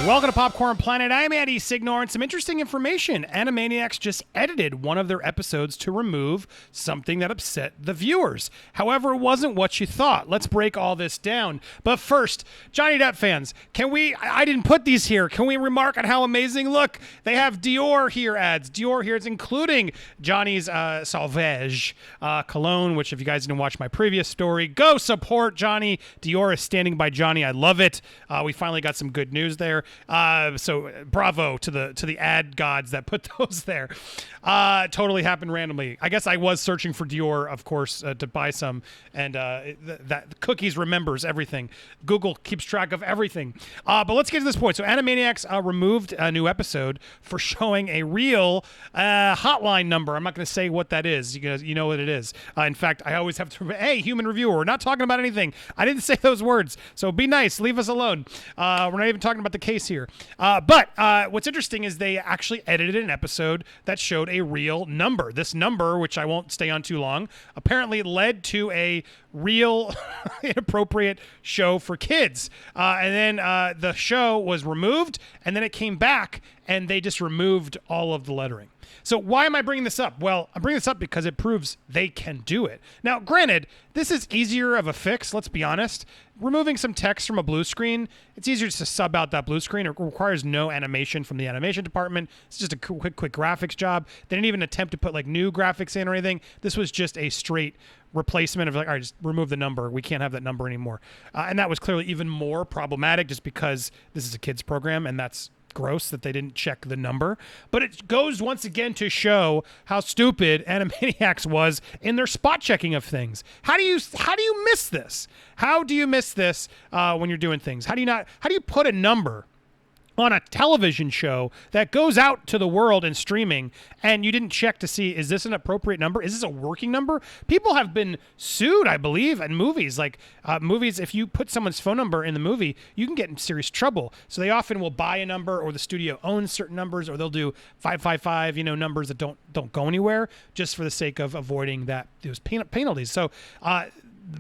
Welcome to Popcorn Planet. I'm Andy Signor, and some interesting information. Animaniacs just edited one of their episodes to remove something that upset the viewers. However, it wasn't what you thought. Let's break all this down. But first, Johnny Depp fans, I didn't put these here. Can we remark on how amazing? Look, they have Dior here ads. Dior here is including Johnny's Sauvage cologne, which if you guys didn't watch my previous story, go support Johnny. Dior is standing by Johnny. I love it. We finally got some good news there. So bravo to the ad gods that put those there. Totally happened randomly. I guess I was searching for Dior, of course, to buy some, and that Cookies remembers everything. Google keeps track of everything. But let's get to this point. So Animaniacs removed a new episode for showing a real hotline number. I'm not going to say what that is. You know what it is. In fact, I always have to, hey, human reviewer, we're not talking about anything. I didn't say those words. So be nice. Leave us alone. We're not even talking about the case here. But what's interesting is they actually edited an episode that showed a real number. This number, which I won't stay on too long, apparently led to a real inappropriate show for kids. And then the show was removed, and then it came back, and they just removed all of the lettering. So why am I bringing this up? Well, I'm bringing this up because it proves they can do it. Now, granted, this is easier of a fix, let's be honest. Removing some text from a blue screen, it's easier just to sub out that blue screen. It requires no animation from the animation department. It's just a quick graphics job. They didn't even attempt to put like new graphics in or anything. This was just a straight replacement of like, all right, just remove the number. We can't have that number anymore. And that was clearly even more problematic just because this is a kids program, and that's gross that they didn't check the number. But it goes once again to show how stupid Animaniacs was in their spot checking of things. How do you miss this? How do you miss this when you're doing things? How do you put a number on a television show that goes out to the world and streaming, and you didn't check to see, is this an appropriate number? Is this a working number? People have been sued, I believe, in movies. Like movies, if you put someone's phone number in the movie, you can get in serious trouble. So they often will buy a number, or the studio owns certain numbers, or they'll do 555, numbers that don't go anywhere, just for the sake of avoiding those penalties. So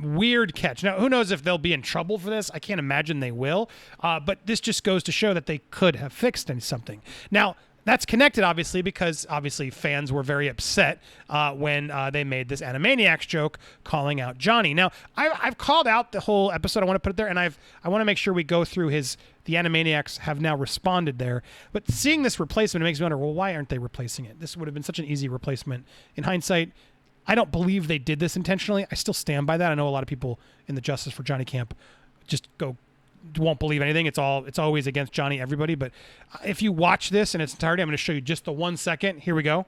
weird catch. Now, who knows if they'll be in trouble for this? I can't imagine they will. But this just goes to show that they could have fixed something. Now, that's connected, obviously, because obviously fans were very upset when they made this Animaniacs joke calling out Johnny. Now, I've called out the whole episode. I want to put it there, and I want to make sure we go through the Animaniacs have now responded there. But seeing this replacement, it makes me wonder, well, why aren't they replacing it? This would have been such an easy replacement. In hindsight, I don't believe they did this intentionally. I still stand by that. I know a lot of people in the Justice for Johnny camp just won't believe anything. It's always against Johnny, everybody. But if you watch this in its entirety, I'm going to show you just the 1 second. Here we go.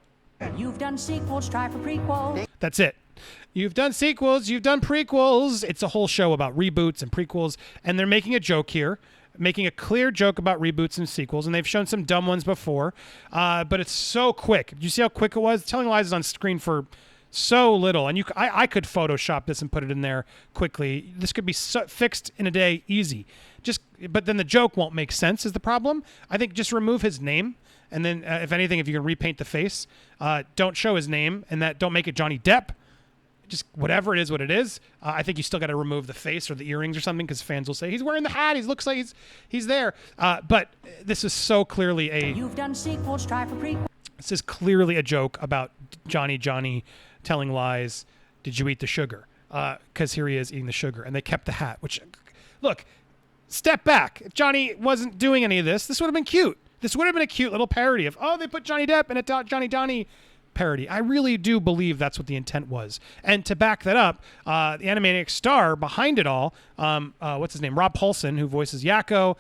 You've done sequels, try for prequels. That's it. You've done sequels, you've done prequels. It's a whole show about reboots and prequels, and they're making a joke here, making a clear joke about reboots and sequels, and they've shown some dumb ones before, but it's so quick. Did you see how quick it was? Telling Lies is on screen for so little, and I could Photoshop this and put it in there quickly. This could be fixed in a day, easy. But then the joke won't make sense is the problem. I think just remove his name, and then if anything, if you can repaint the face, don't show his name, and don't make it Johnny Depp. Just whatever it is, what it is. I think you still got to remove the face or the earrings or something, because fans will say he's wearing the hat. He looks like he's there. But this is so clearly You've done sequels, try for prequels. This is clearly a joke about Johnny Jony telling lies. Did you eat the sugar? Because here he is eating the sugar, and they kept the hat. Which, look, step back. If Johnny wasn't doing any of this would have been cute. This would have been a cute little parody of, they put Johnny Depp in a Johnny Jony parody. I really do believe that's what the intent was. And to back that up, the Animaniacs star behind it all, what's his name? Rob Paulson, who voices Yakko,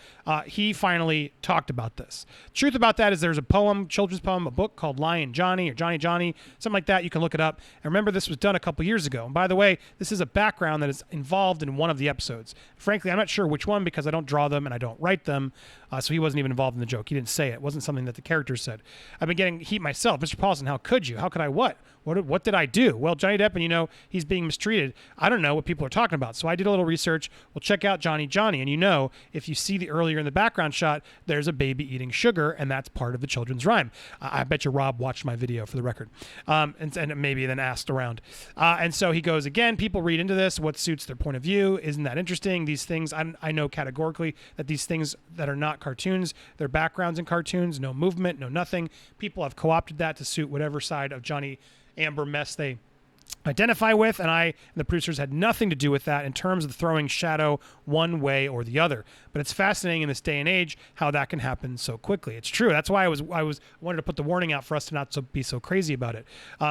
he finally talked about this. Truth about that is there's a poem, children's poem, a book called Lion Johnny or Johnny Jony, something like that. You can look it up. And remember, this was done a couple years ago. And by the way, this is a background that is involved in one of the episodes. Frankly, I'm not sure which one because I don't draw them and I don't write them. So he wasn't even involved in the joke. He didn't say it. It wasn't something that the characters said. I've been getting heat myself. Mr. Paulson, how could you? How could I what? What did I do? Well, Johnny Depp, and he's being mistreated. I don't know what people are talking about. So I did a little research. Well, check out Johny Jony. And if you see the earlier in the background shot, there's a baby eating sugar, and that's part of the children's rhyme. I bet you Rob watched my video for the record, and maybe then asked around. And so he goes, again, people read into this what suits their point of view. Isn't that interesting? These things, I know categorically that these things that are not cartoons, they're backgrounds in cartoons, no movement, no nothing. People have co-opted that to suit whatever side of Johnny Amber mess they identify with, and the producers had nothing to do with that in terms of throwing shadow one way or the other. But it's fascinating in this day and age how that can happen so quickly. It's true. That's why I wanted to put the warning out for us to not be so crazy about it.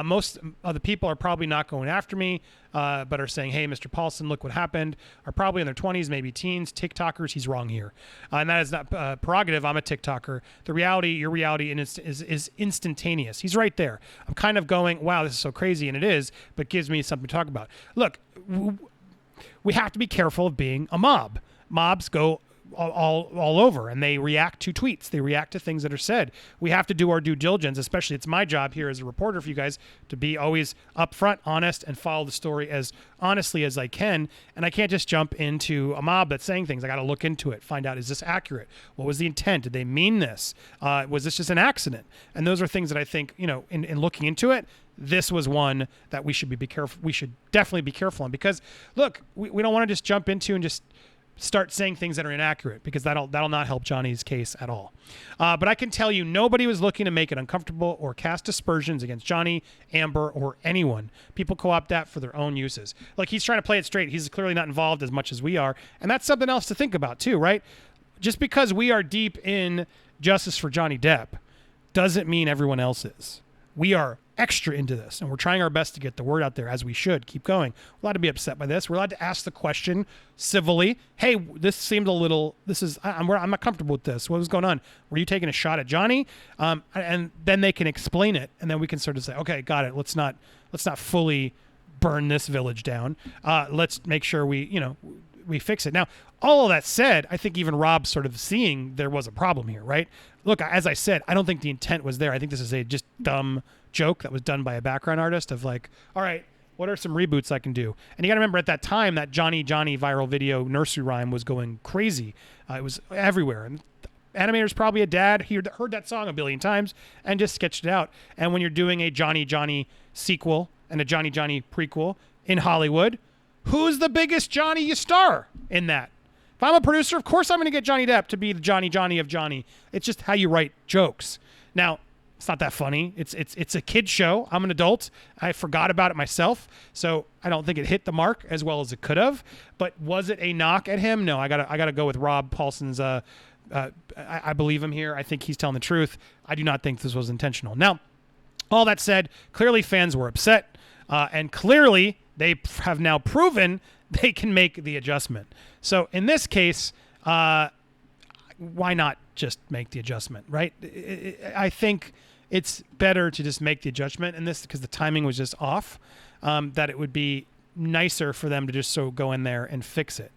Most of the people are probably not going after me, but are saying, hey, Mr. Paulson, look what happened, are probably in their 20s, maybe teens, TikTokers. He's wrong here. And that is not prerogative. I'm a TikToker. The reality, your reality is instantaneous. He's right there. I'm kind of going, wow, this is so crazy, and it is, but gives me something to talk about. Look, we have to be careful of being a mob. Mobs go all over, and they react to tweets. They react to things that are said. We have to do our due diligence, especially it's my job here as a reporter for you guys to be always upfront, honest, and follow the story as honestly as I can. And I can't just jump into a mob that's saying things. I got to look into it, find out, is this accurate? What was the intent? Did they mean this? Was this just an accident? And those are things that I think, in looking into it, this was one that we should be careful. We should definitely be careful on, because look, we don't want to just jump into and just start saying things that are inaccurate, because that'll not help Johnny's case at all. But I can tell you, nobody was looking to make it uncomfortable or cast aspersions against Johnny, Amber, or anyone. People co-opt that for their own uses. Like, he's trying to play it straight. He's clearly not involved as much as we are, and that's something else to think about too, right? Just because we are deep in justice for Johnny Depp doesn't mean everyone else is. We are extra into this, and we're trying our best to get the word out there, as we should. Keep going. We're allowed to be upset by this. We're allowed to ask the question civilly. Hey, this seemed a little, I'm not comfortable with this. What was going on? Were you taking a shot at Johnny? And then they can explain it, and then we can sort of say, okay, got it. Let's not fully burn this village down. Let's make sure we fix it. Now, all of that said, I think even Rob's sort of seeing there was a problem here, right? Look, as I said, I don't think the intent was there. I think this is a just dumb joke that was done by a background artist of like, all right, what are some reboots I can do? And you got to remember, at that time, that Johny Jony viral video nursery rhyme was going crazy. It was everywhere. And animator's probably a dad. He heard that song a billion times and just sketched it out. And when you're doing a Johnny Jony sequel and a Johnny Jony prequel in Hollywood, who's the biggest Johnny you star in that? If I'm a producer, of course I'm going to get Johnny Depp to be the Johnny Jony of Johnny. It's just how you write jokes. Now, it's not that funny. It's a kid show. I'm an adult. I forgot about it myself, so I don't think it hit the mark as well as it could have. But was it a knock at him? No, I gotta go with Rob Paulson's. I believe him here. I think he's telling the truth. I do not think this was intentional. Now, all that said, clearly fans were upset, and clearly they have now proven they can make the adjustment. So in this case, why not just make the adjustment, right? I think it's better to just make the adjustment in this, because the timing was just off, that it would be nicer for them to just go in there and fix it.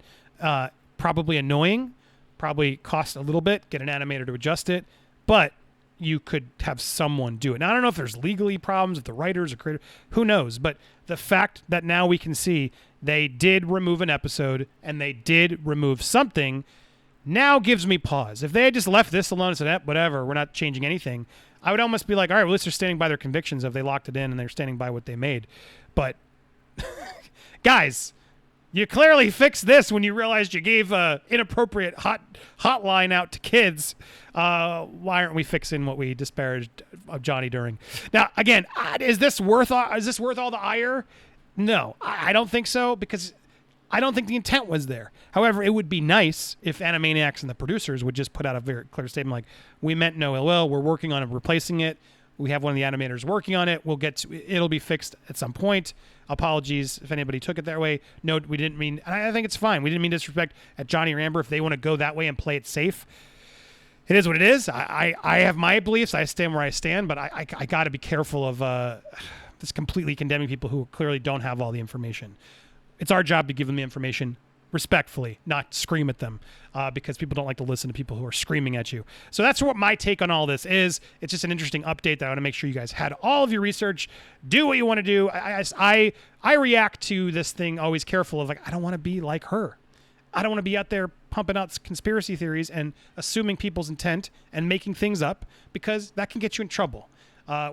Probably annoying, probably cost a little bit, get an animator to adjust it, but you could have someone do it. Now, I don't know if there's legally problems with the writers or creators, who knows, but the fact that now we can see they did remove an episode and they did remove something now gives me pause. If they had just left this alone and said, whatever, we're not changing anything, I would almost be like, all right, well, at least they're standing by their convictions if they locked it in and they're standing by what they made. But guys, you clearly fixed this when you realized you gave a inappropriate hotline out to kids. Why aren't we fixing what we disparaged of Johnny during? Now, again, is this worth all the ire? No, I don't think so, because I don't think the intent was there. However, it would be nice if Animaniacs and the producers would just put out a very clear statement like, we meant no ill will. We're working on replacing it. We have one of the animators working on it. It'll be fixed at some point. Apologies if anybody took it that way. No, we didn't mean, and I think it's fine. We didn't mean disrespect at Johnny or Amber. If they want to go that way and play it safe, it is what it is. I have my beliefs. I stand where I stand, but I got to be careful of just completely condemning people who clearly don't have all the information. It's our job to give them the information respectfully, not scream at them, because people don't like to listen to people who are screaming at you. So that's what my take on all this is. It's just an interesting update that I want to make sure you guys had all of your research. Do what you want to do. I react to this thing always careful of like, I don't want to be like her. I don't want to be out there pumping out conspiracy theories and assuming people's intent and making things up, because that can get you in trouble.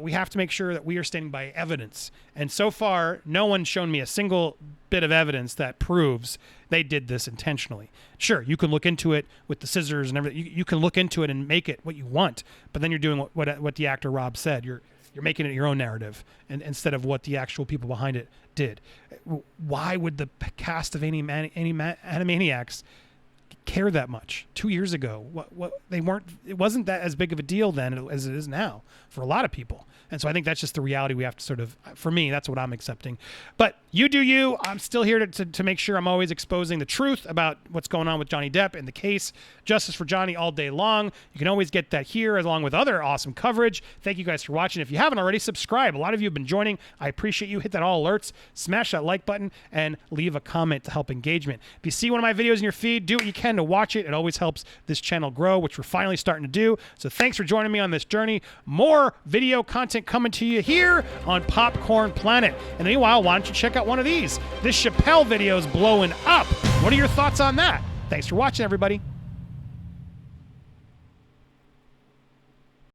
We have to make sure that we are standing by evidence. And so far, no one's shown me a single bit of evidence that proves they did this intentionally. Sure, you can look into it with the scissors and everything. You can look into it and make it what you want, but then you're doing what the actor Rob said. You're making it your own narrative, and instead of what the actual people behind it did. Why would the cast of Animaniacs care that much 2 years ago? It wasn't that as big of a deal then as it is now for a lot of people. And so I think that's just the reality we have to sort of, for me, that's what I'm accepting. But you do you. I'm still here to make sure I'm always exposing the truth about what's going on with Johnny Depp and the case. Justice for Johnny all day long. You can always get that here along with other awesome coverage. Thank you guys for watching. If you haven't already, subscribe. A lot of you have been joining. I appreciate you. Hit that all alerts, smash that like button, and leave a comment to help engagement. If you see one of my videos in your feed, do what you can to watch it. It always helps this channel grow, which we're finally starting to do. So thanks for joining me on this journey. More video content coming to you here on Popcorn Planet. And meanwhile, why don't you check out one of these? This Chappelle video is blowing up. What are your thoughts on that? Thanks for watching, everybody.